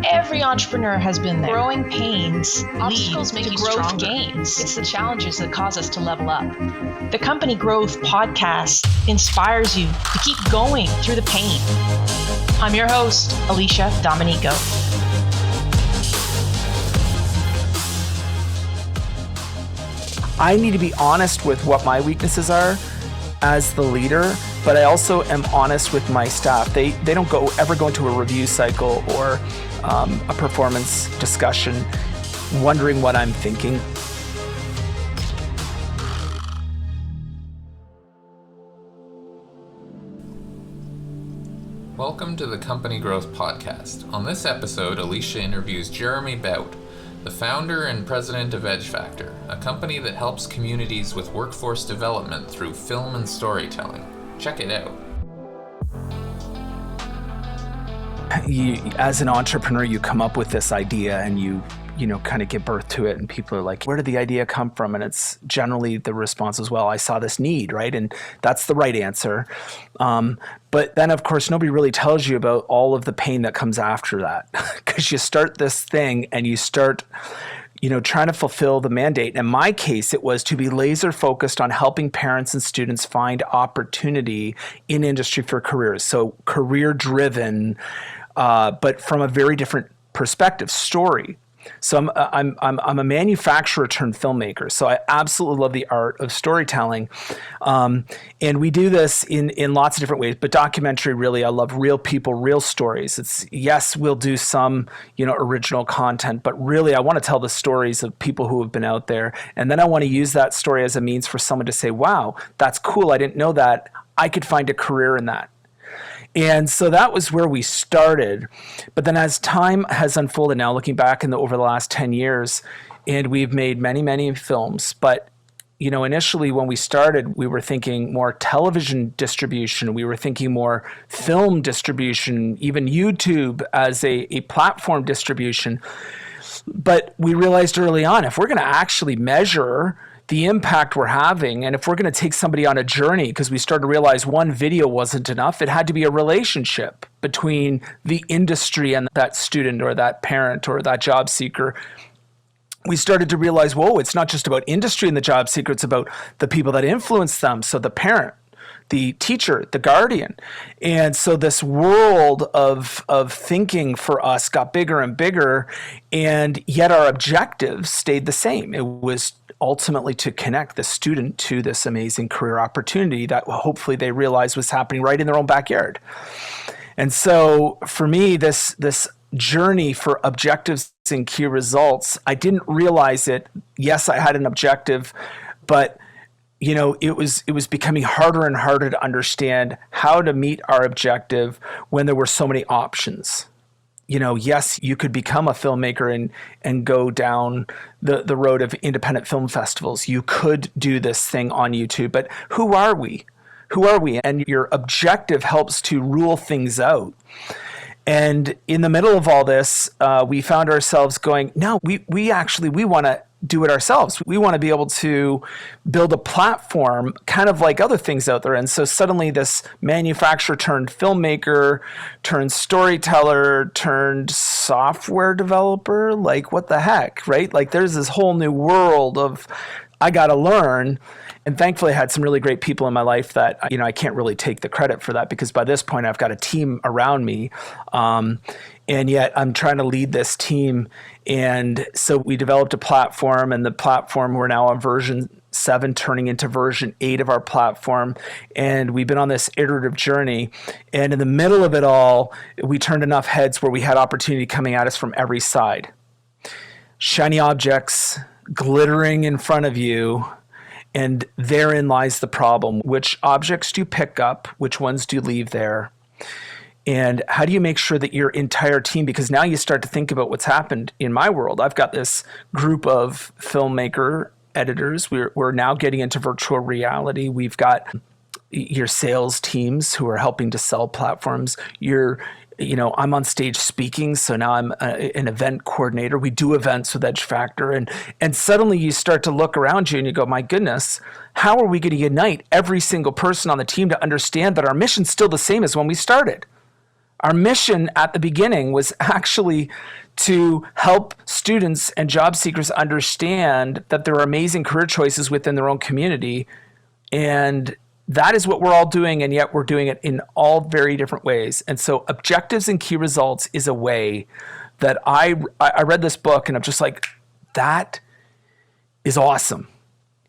Every entrepreneur has been there. Growing pains, obstacles make you growth gains. It's the challenges that cause us to level up. The Company Growth Podcast inspires you to keep going through the pain. I'm your host, Alicia Dominico. I need to be honest with what my weaknesses are as the leader, but I also am honest with my staff. They don't ever go into a review cycle or a performance discussion wondering what I'm thinking. Welcome to the Company Growth Podcast. On this episode, Alicia interviews Jeremy Bout, the founder and president of Edge Factor, a company that helps communities with workforce development through film and storytelling. Check it out. As an entrepreneur, you come up with this idea and you kind of give birth to it, and people are like, where did the idea come from? And it's generally the response is, well, I saw this need, right? And that's the right answer. But then, of course, nobody really tells you about all of the pain that comes after that, because you start this thing and you start trying to fulfill the mandate. In my case, it was to be laser focused on helping parents and students find opportunity in industry for careers. So career driven, but from a very different perspective, story. So I'm a manufacturer turned filmmaker. So I absolutely love the art of storytelling. And we do this in lots of different ways, but documentary, really, I love real people, real stories. Yes, we'll do some, original content, but really I want to tell the stories of people who have been out there. And then I want to use that story as a means for someone to say, wow, that's cool. I didn't know that. I could find a career in that. And so that was where we started. But then as time has unfolded now, looking back over the last 10 years, and we've made many, many films. But, initially when we started, we were thinking more television distribution. We were thinking more film distribution, even YouTube as a platform distribution. But we realized early on, if we're going to actually measure the impact we're having, and if we're going to take somebody on a journey, because we started to realize one video wasn't enough, it had to be a relationship between the industry and that student or that parent or that job seeker. We started to realize, whoa, it's not just about industry and the job seeker, it's about the people that influence them. So the parent, the teacher, the guardian. And so this world of thinking for us got bigger and bigger, and yet our objectives stayed the same. It was ultimately to connect the student to this amazing career opportunity that hopefully they realized was happening right in their own backyard. And so for me, this journey for objectives and key results, I didn't realize it. Yes, I had an objective, but it was becoming harder and harder to understand how to meet our objective when there were so many options. Yes, you could become a filmmaker and go down the road of independent film festivals. You could do this thing on YouTube, but who are we? Who are we? And your objective helps to rule things out. And in the middle of all this, we found ourselves going, no, we want to do it ourselves. We want to be able to build a platform kind of like other things out there. And so suddenly this manufacturer turned filmmaker, turned storyteller, turned software developer, like what the heck, right? Like there's this whole new world of I got to learn. And thankfully I had some really great people in my life that, I can't really take the credit for that, because by this point I've got a team around me. And yet I'm trying to lead this team. And so we developed a platform, and the platform, we're now on version 7 turning into version 8 of our platform. And we've been on this iterative journey. And in the middle of it all, we turned enough heads where we had opportunity coming at us from every side. Shiny objects glittering in front of you. And therein lies the problem. Which objects do you pick up? Which ones do you leave there? And how do you make sure that your entire team, because now you start to think about what's happened in my world. I've got this group of filmmaker editors. We're now getting into virtual reality. We've got your sales teams who are helping to sell platforms. I'm on stage speaking, so now I'm an event coordinator. We do events with Edge Factor, and suddenly you start to look around you and you go, my goodness, how are we going to unite every single person on the team to understand that our mission's still the same as when we started? Our mission at the beginning was actually to help students and job seekers understand that there are amazing career choices within their own community. And that is what we're all doing, and yet we're doing it in all very different ways. And so objectives and key results is a way that I read this book, and I'm just like, that is awesome.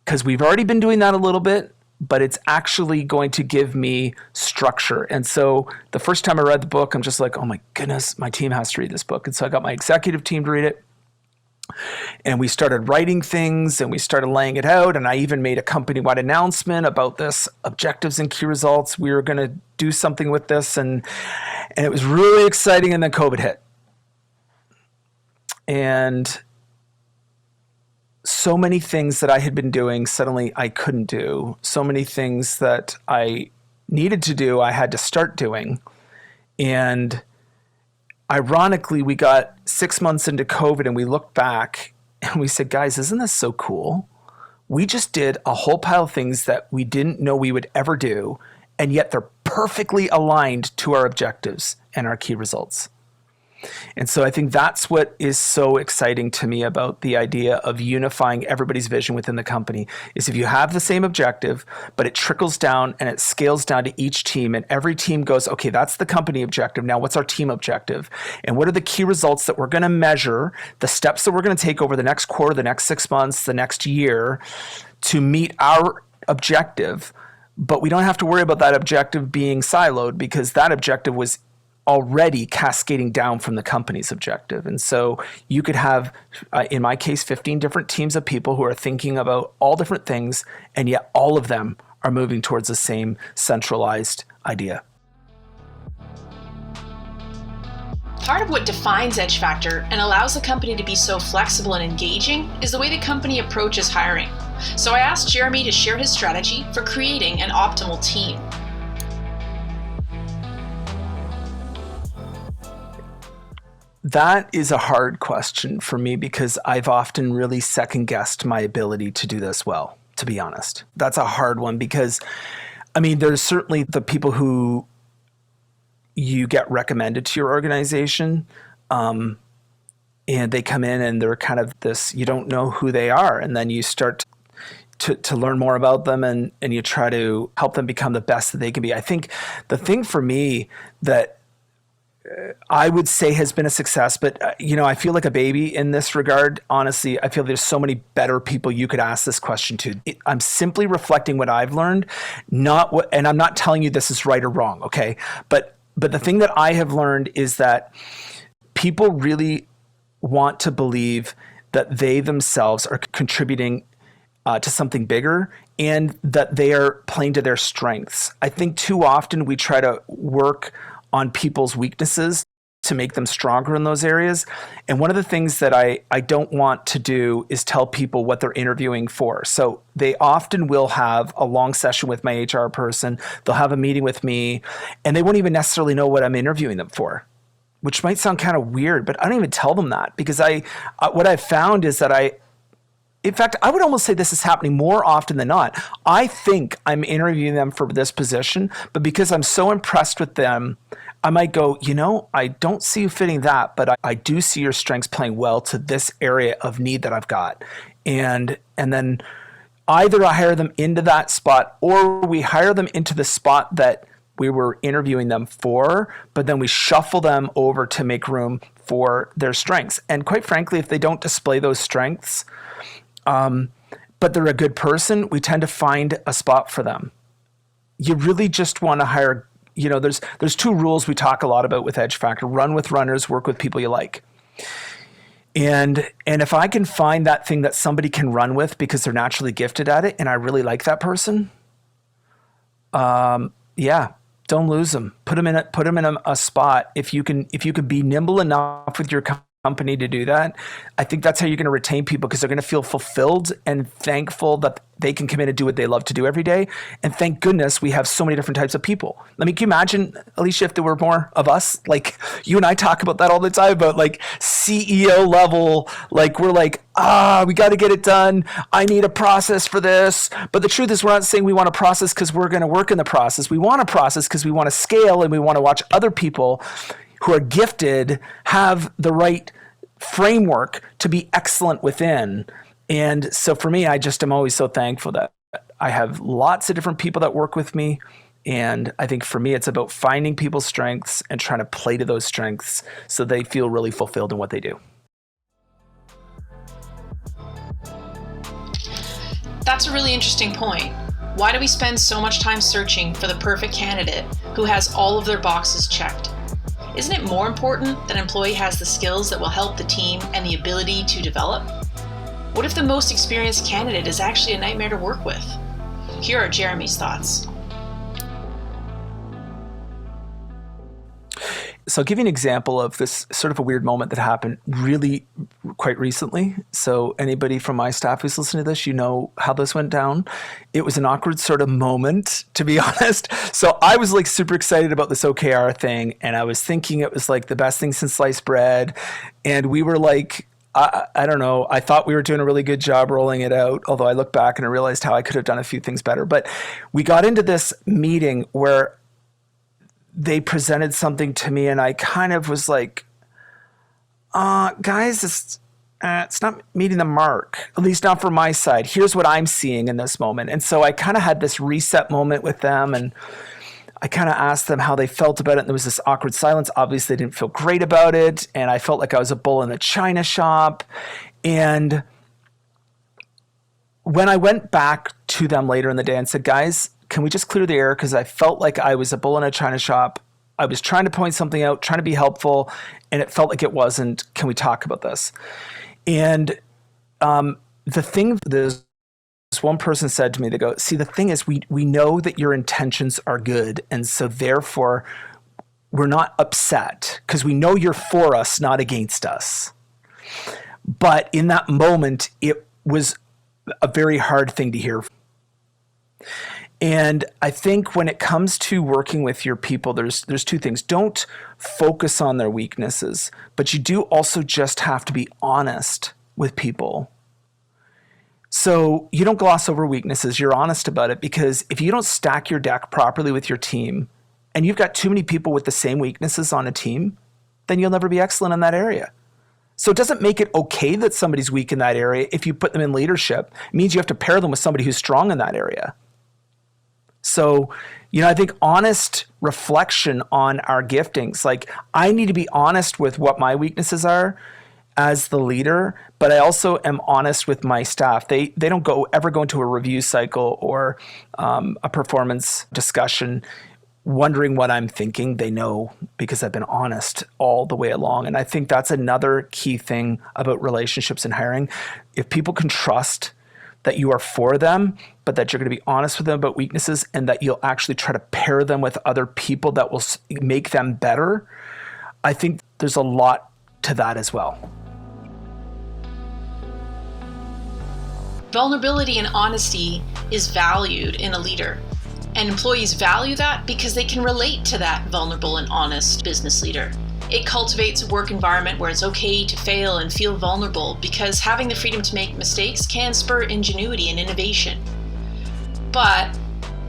Because we've already been doing that a little bit, but it's actually going to give me structure. And so the first time I read the book, I'm just like, oh my goodness, my team has to read this book. And so I got my executive team to read it. And we started writing things and we started laying it out. And I even made a company-wide announcement about this objectives and key results. We were going to do something with this. And it was really exciting. And then COVID hit. And so many things that I had been doing, suddenly I couldn't do. So many things that I needed to do, I had to start doing. And ironically, we got 6 months into COVID and we looked back and we said, guys, isn't this so cool? We just did a whole pile of things that we didn't know we would ever do. And yet they're perfectly aligned to our objectives and our key results. And so I think that's what is so exciting to me about the idea of unifying everybody's vision within the company is if you have the same objective, but it trickles down and it scales down to each team, and every team goes, okay, that's the company objective. Now what's our team objective? And what are the key results that we're going to measure, the steps that we're going to take over the next quarter, the next 6 months, the next year to meet our objective? But we don't have to worry about that objective being siloed because that objective was already cascading down from the company's objective. And so you could have, in my case, 15 different teams of people who are thinking about all different things, and yet all of them are moving towards the same centralized idea. Part of what defines Edge Factor and allows the company to be so flexible and engaging is the way the company approaches hiring. So I asked Jeremy to share his strategy for creating an optimal team. That is a hard question for me because I've often really second-guessed my ability to do this well, to be honest. That's a hard one because, I mean, there's certainly the people who you get recommended to your organization, and they come in and they're kind of this, you don't know who they are, and then you start to learn more about them and you try to help them become the best that they can be. I think the thing for me that I would say has been a success, but I feel like a baby in this regard. Honestly, I feel there's so many better people you could ask this question to. I'm simply reflecting what I've learned, and I'm not telling you this is right or wrong, okay? But the thing that I have learned is that people really want to believe that they themselves are contributing to something bigger and that they are playing to their strengths. I think too often we try to work on people's weaknesses to make them stronger in those areas. And one of the things that I don't want to do is tell people what they're interviewing for. So they often will have a long session with my HR person. They'll have a meeting with me, and they won't even necessarily know what I'm interviewing them for, which might sound kind of weird, but I don't even tell them that because what I've found is that in fact, I would almost say this is happening more often than not. I think I'm interviewing them for this position, but because I'm so impressed with them, I might go, I don't see you fitting that, but I do see your strengths playing well to this area of need that I've got. And then either I hire them into that spot or we hire them into the spot that we were interviewing them for, but then we shuffle them over to make room for their strengths. And quite frankly, if they don't display those strengths, but they're a good person, we tend to find a spot for them. You really just want to hire, there's two rules we talk a lot about with Edge Factor: run with runners, work with people you like. And if I can find that thing that somebody can run with because they're naturally gifted at it and I really like that person, don't lose them. Put them in a spot. If you can be nimble enough with your company to do that. I think that's how you're going to retain people, because they're going to feel fulfilled and thankful that they can come in and do what they love to do every day. And thank goodness we have so many different types of people. I mean, can you imagine, Alicia, if there were more of us? Like, you and I talk about that all the time, about like CEO level, like we're like, we got to get it done. I need a process for this. But the truth is, we're not saying we want a process because we're going to work in the process. We want a process because we want to scale, and we want to watch other people who are gifted have the right framework to be excellent within. And so for me, I just am always so thankful that I have lots of different people that work with me. And I think for me, it's about finding people's strengths and trying to play to those strengths so they feel really fulfilled in what they do. That's a really interesting point. Why do we spend so much time searching for the perfect candidate who has all of their boxes checked? Isn't it more important that an employee has the skills that will help the team and the ability to develop? What if the most experienced candidate is actually a nightmare to work with? Here are Jeremy's thoughts. So I'll give you an example of this sort of a weird moment that happened really quite recently. So anybody from my staff who's listening to this, you know how this went down. It was an awkward sort of moment, to be honest. So I was like super excited about this OKR thing, and I was thinking it was like the best thing since sliced bread. And we were like, I don't know, I thought we were doing a really good job rolling it out, although I look back and I realized how I could have done a few things better. But we got into this meeting where they presented something to me, and I kind of was like, guys, it's not meeting the mark, at least not from my side. Here's what I'm seeing in this moment. And so I kind of had this reset moment with them, and I kind of asked them how they felt about it. And there was this awkward silence. Obviously, they didn't feel great about it. And I felt like I was a bull in a china shop. And when I went back to them later in the day and said, guys, can we just clear the air? Because I felt like I was a bull in a china shop. I was trying to point something out, trying to be helpful, and it felt like it wasn't. Can we talk about this? And the thing, this one person said to me, they go, see, the thing is, we know that your intentions are good. And so therefore, we're not upset because we know you're for us, not against us. But in that moment, it was a very hard thing to hear. And I think when it comes to working with your people, there's two things. Don't focus on their weaknesses, but you do also just have to be honest with people. So you don't gloss over weaknesses. You're honest about it, because if you don't stack your deck properly with your team, and you've got too many people with the same weaknesses on a team, then you'll never be excellent in that area. So it doesn't make it okay that somebody's weak in that area. If you put them in leadership, it means you have to pair them with somebody who's strong in that area. So, I think honest reflection on our giftings, like I need to be honest with what my weaknesses are as the leader, but I also am honest with my staff. They don't ever go into a review cycle or a performance discussion wondering what I'm thinking. They know because I've been honest all the way along. And I think that's another key thing about relationships and hiring. If people can trust that you are for them, but that you're going to be honest with them about weaknesses, and that you'll actually try to pair them with other people that will make them better, I think there's a lot to that as well. Vulnerability and honesty is valued in a leader, and employees value that because they can relate to that vulnerable and honest business leader. It cultivates a work environment where it's okay to fail and feel vulnerable, because having the freedom to make mistakes can spur ingenuity and innovation. But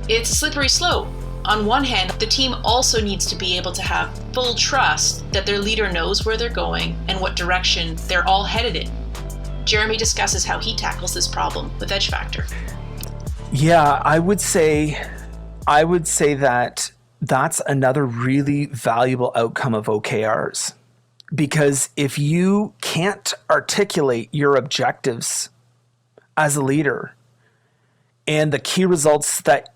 it's a slippery slope. On one hand, the team also needs to be able to have full trust that their leader knows where they're going and what direction they're all headed in. Jeremy discusses how he tackles this problem with Edge Factor. Yeah, I would say that that's another really valuable outcome of OKRs. Because if you can't articulate your objectives as a leader and the key results that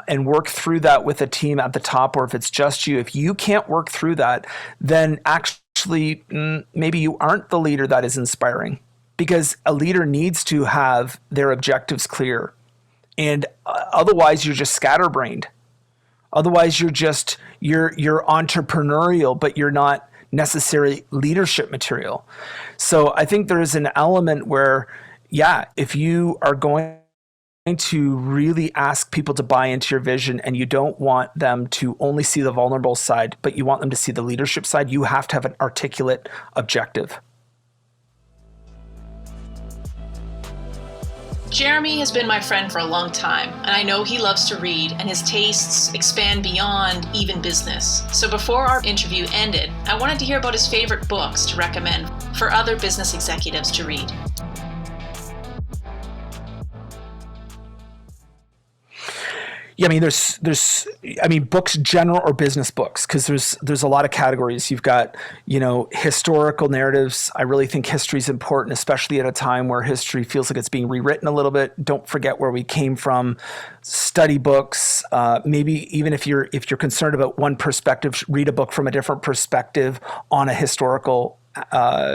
and work through that with a team at the top, or if it's just you, if you can't work through that, then actually maybe you aren't the leader that is inspiring, because a leader needs to have their objectives clear. And otherwise you're just scatterbrained. Otherwise you're entrepreneurial, but you're not necessary leadership material. So I think there is an element where, yeah, if you are going to really ask people to buy into your vision and you don't want them to only see the vulnerable side, but you want them to see the leadership side, you have to have an articulate objective. Jeremy has been my friend for a long time, and I know he loves to read, and his tastes expand beyond even business. So before our interview ended, I wanted to hear about his favorite books to recommend for other business executives to read. Yeah, I mean, there's books, general or business books, because there's a lot of categories. You've got, historical narratives. I really think history is important, especially at a time where history feels like it's being rewritten a little bit. Don't forget where we came from. Study books. Maybe even if you're concerned about one perspective, read a book from a different perspective on a historical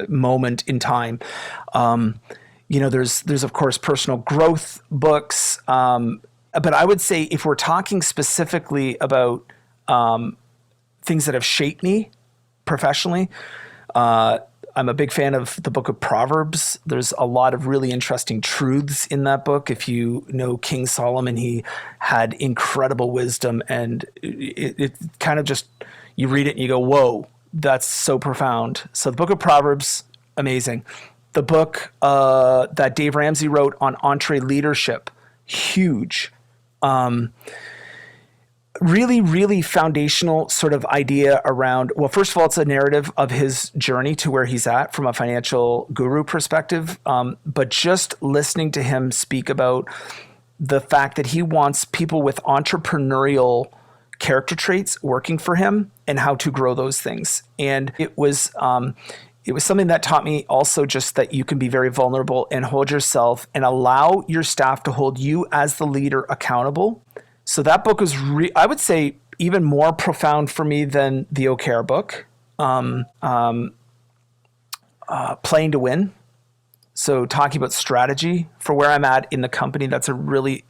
moment in time. There's of course personal growth books. But I would say if we're talking specifically about things that have shaped me professionally, I'm a big fan of the book of Proverbs. There's a lot of really interesting truths in that book. If you know King Solomon, he had incredible wisdom, and it kind of just, you read it and you go, whoa, that's so profound. So the book of Proverbs, amazing. The book that Dave Ramsey wrote on EntreLeadership, huge. Really, really foundational sort of idea around, well, first of all, it's a narrative of his journey to where he's at from a financial guru perspective. But just listening to him speak about the fact that he wants people with entrepreneurial character traits working for him and how to grow those things. And it was something that taught me also just that you can be very vulnerable and hold yourself and allow your staff to hold you as the leader accountable. So that book was, I would say, even more profound for me than the OKR book, Playing to Win. So talking about strategy for where I'm at in the company, that's a really,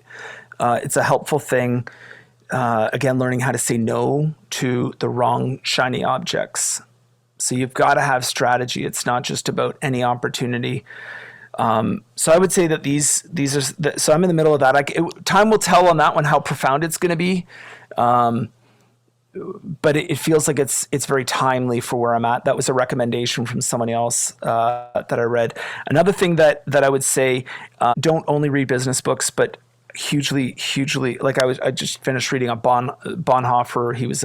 it's a helpful thing. Again, learning how to say no to the wrong shiny objects. So you've got to have strategy. It's not just about any opportunity. So I would say that these are, so I'm in the middle of that. Time will tell on that one how profound it's going to be. But it feels like it's very timely for where I'm at. That was a recommendation from someone else that I read. Another thing that I would say, don't only read business books, but hugely, like I just finished reading a Bonhoeffer. He was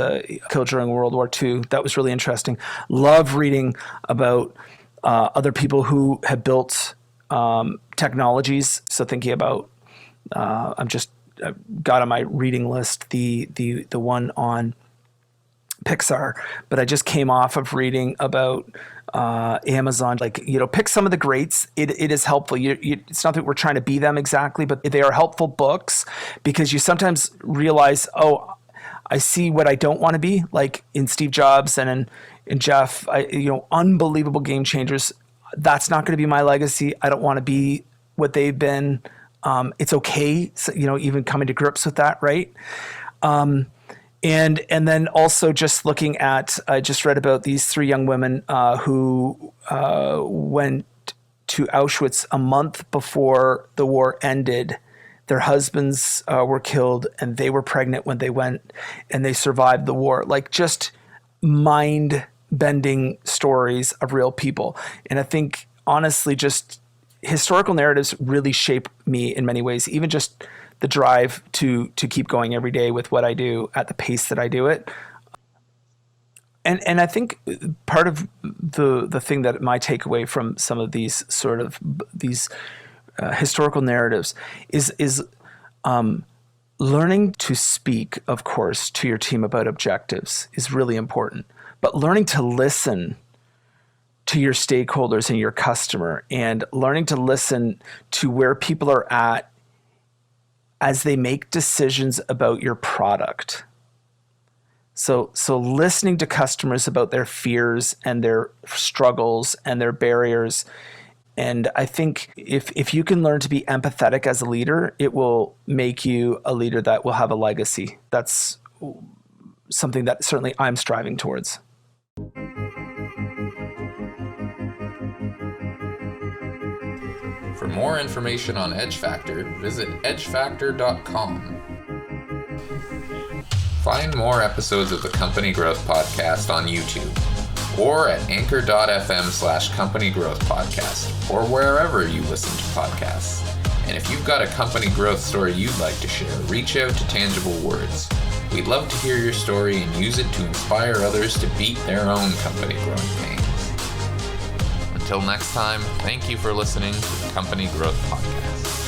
killed during World War II. That was really interesting. Love reading about other people who have built technologies. So thinking about, I've got on my reading list the one on Pixar, but I just came off of reading about Amazon. Pick some of the greats. It is helpful. It's not that we're trying to be them exactly, but they are helpful books because you sometimes realize, oh, I see what I don't want to be, like in Steve Jobs and in Jeff. Unbelievable game changers. That's not going to be my legacy. I don't want to be what they've been. It's okay, so, even coming to grips with that, right? And then also just looking at, I just read about these 3 young women who went to Auschwitz a month before the war ended. Their husbands were killed and they were pregnant when they went, and they survived the war. Like, just mind-bending stories of real people. And I think, honestly, just historical narratives really shape me in many ways, even just the drive to keep going every day with what I do at the pace that I do it. And I think part of the thing that my takeaway from some of these sort of these historical narratives is learning to speak, of course, to your team about objectives is really important, but learning to listen to your stakeholders and your customer, and learning to listen to where people are at as they make decisions about your product. So listening to customers about their fears and their struggles and their barriers. And I think if you can learn to be empathetic as a leader, it will make you a leader that will have a legacy. That's something that certainly I'm striving towards. For more information on Edge Factor, visit edgefactor.com. Find more episodes of the Company Growth Podcast on YouTube or at anchor.fm/Company Growth Podcast or wherever you listen to podcasts. And if you've got a company growth story you'd like to share, reach out to Tangible Words. We'd love to hear your story and use it to inspire others to beat their own company growing pains. Until next time, thank you for listening to the Company Growth Podcast.